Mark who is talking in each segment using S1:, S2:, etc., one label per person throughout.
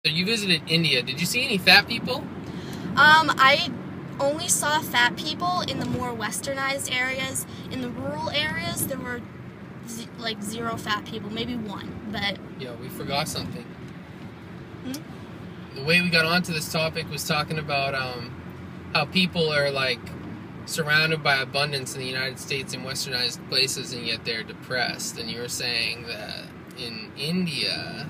S1: So you visited India. Did you see any fat people?
S2: I only saw fat people in the more westernized areas. In the rural areas, there were like zero fat people, maybe one, but...
S1: Yeah, we forgot something.
S2: Hmm?
S1: The way we got onto this topic was talking about how people are like surrounded by abundance in the United States in westernized places, and yet they're depressed. And you were saying that in India...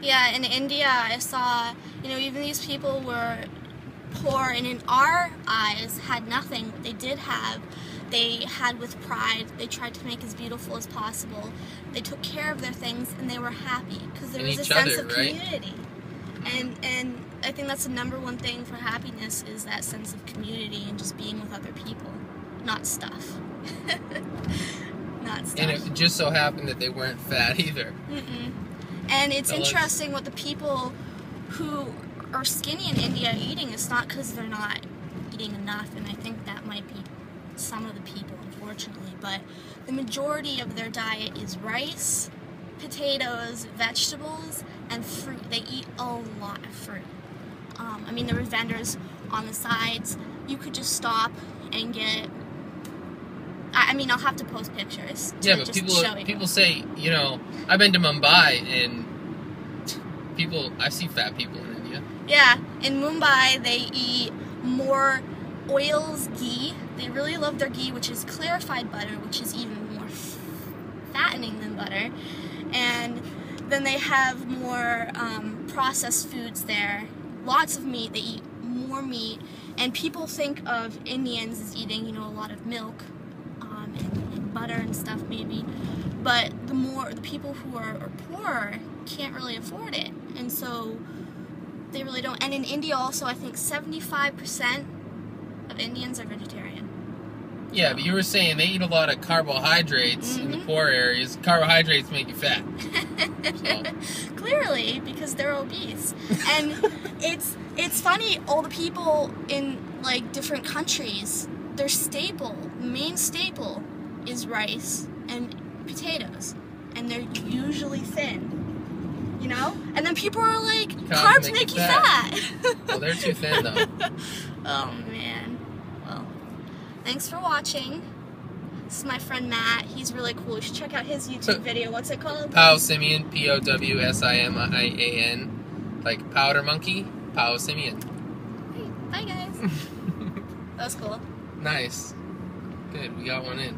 S2: Yeah, in India, I saw, even these people were poor, and in our eyes, had nothing. What they had with pride. They tried to make as beautiful as possible. They took care of their things, and they were happy, because there was a sense of community. And I think that's the number one thing for happiness, is that sense of community and just being with other people, not stuff. Not stuff.
S1: And it just so happened that they weren't fat either.
S2: Mm-mm. And it's interesting what the people who are skinny in India are eating. It's not because they're not eating enough, and I think that might be some of the people, unfortunately, but the majority of their diet is rice, potatoes, vegetables, and fruit. They eat a lot of fruit. I mean, there were vendors on the sides. You could just stop and get... I mean, I'll have to post pictures.
S1: Yeah, but people say, I've been to Mumbai, and I see fat people in India.
S2: Yeah, in Mumbai, they eat more oils, ghee. They really love their ghee, which is clarified butter, which is even more fattening than butter. And then they have more processed foods there. Lots of meat. They eat more meat. And people think of Indians as eating, a lot of milk and butter and stuff, maybe. But the people who are poorer can't really afford it. And so they really don't. And in India also, I think 75% of Indians are vegetarian.
S1: Yeah, but you were saying they eat a lot of carbohydrates in the poor areas. Carbohydrates make you fat. So.
S2: Clearly, because they're obese. And it's funny, all the people in like different countries, their main staple is rice and potatoes. And they're usually thin. And then people are like, carbs make you fat.
S1: Well, they're too thin, though.
S2: Oh, man. Well, thanks for watching. This is my friend Matt. He's really cool. You should check out his YouTube video. What's it called? Powsimian,
S1: Powsimian. Like powder monkey, Powsimian.
S2: Hey, bye, guys. That was cool.
S1: Nice. Good, we got one in.